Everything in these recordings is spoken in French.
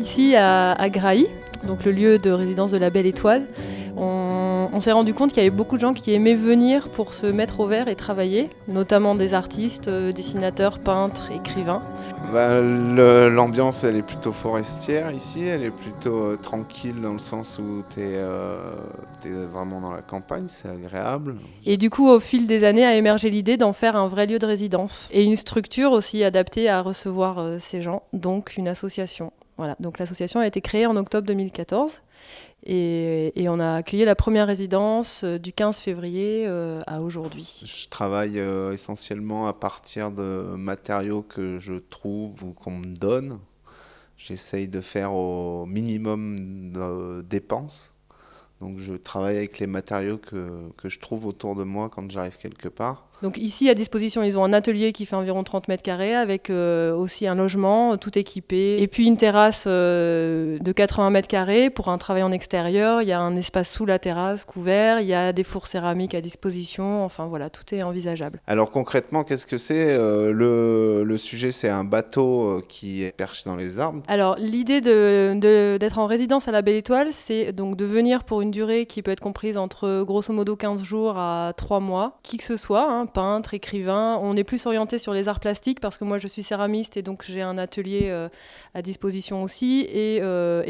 ici à Grailly, donc le lieu de résidence de la Belle Étoile. On s'est rendu compte qu'il y avait beaucoup de gens qui aimaient venir pour se mettre au vert et travailler, notamment des artistes, dessinateurs, peintres, écrivains. L'ambiance elle est plutôt forestière ici, elle est plutôt tranquille dans le sens où t'es vraiment dans la campagne, c'est agréable. Et du coup, au fil des années, a émergé l'idée d'en faire un vrai lieu de résidence et une structure aussi adaptée à recevoir ces gens, donc une association. Voilà. Donc l'association a été créée en octobre 2014 et on a accueilli la première résidence du 15 février à aujourd'hui. Je travaille essentiellement à partir de matériaux que je trouve ou qu'on me donne. J'essaye de faire au minimum de dépenses. Donc je travaille avec les matériaux que je trouve autour de moi quand j'arrive quelque part. Donc ici, à disposition, ils ont un atelier qui fait environ 30 mètres carrés avec aussi un logement tout équipé. Et puis une terrasse de 80 mètres carrés pour un travail en extérieur. Il y a un espace sous la terrasse couvert. Il y a des fours céramiques à disposition. Enfin voilà, tout est envisageable. Alors concrètement, qu'est-ce que c'est le sujet, c'est un bateau qui est perché dans les arbres. Alors l'idée d'être en résidence à la Belle Étoile, c'est donc de venir pour une durée qui peut être comprise entre grosso modo 15 jours à 3 mois. Qui que ce soit, hein, peintre, écrivain. On est plus orienté sur les arts plastiques parce que moi je suis céramiste et donc j'ai un atelier à disposition aussi et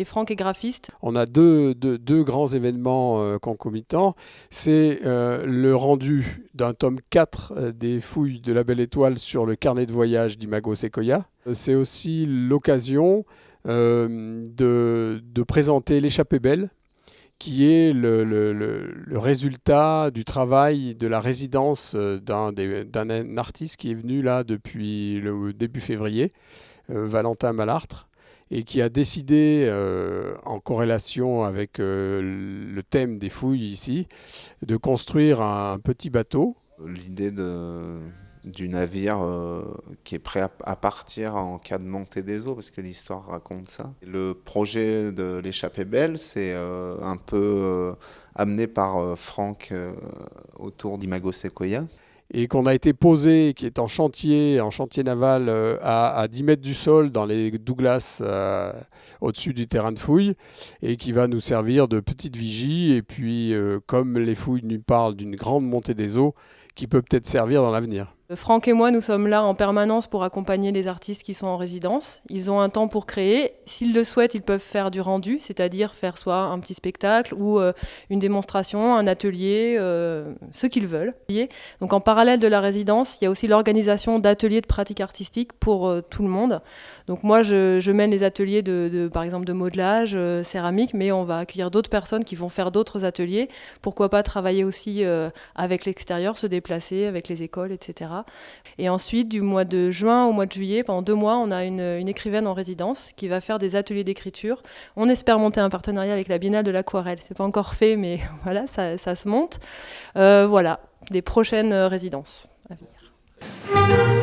Franck est graphiste. On a deux grands événements concomitants. C'est le rendu d'un tome 4 des fouilles de la Belle Étoile sur le carnet de voyage d'Imago Sequoia. C'est aussi l'occasion de présenter l'échappée belle, qui est le résultat du travail de la résidence d'un artiste qui est venu là depuis le début février, Valentin Malartre, et qui a décidé, en corrélation avec le thème des fouilles ici, de construire un petit bateau. L'idée du navire qui est prêt à partir en cas de montée des eaux, parce que l'histoire raconte ça. Le projet de l'échappée belle, c'est un peu amené par Franck autour d'Imago Sequoia. Et qu'on a été posé, qui est en chantier naval à 10 mètres du sol dans les Douglas au-dessus du terrain de fouilles et qui va nous servir de petite vigie. Et puis, comme les fouilles nous parlent d'une grande montée des eaux, qui peut peut-être servir dans l'avenir. Franck et moi, nous sommes là en permanence pour accompagner les artistes qui sont en résidence. Ils ont un temps pour créer. S'ils le souhaitent, ils peuvent faire du rendu, c'est-à-dire faire soit un petit spectacle ou une démonstration, un atelier, ce qu'ils veulent. Donc en parallèle de la résidence, il y a aussi l'organisation d'ateliers de pratique artistique pour tout le monde. Donc moi, je mène les ateliers par exemple de modelage, céramique, mais on va accueillir d'autres personnes qui vont faire d'autres ateliers. Pourquoi pas travailler aussi avec l'extérieur, se déplacer avec les écoles, etc. Et ensuite, du mois de juin au mois de juillet, pendant 2 mois, on a une écrivaine en résidence qui va faire des ateliers d'écriture. On espère monter un partenariat avec la Biennale de l'Aquarelle. C'est pas encore fait, mais voilà, ça se monte. Voilà, des prochaines résidences à venir.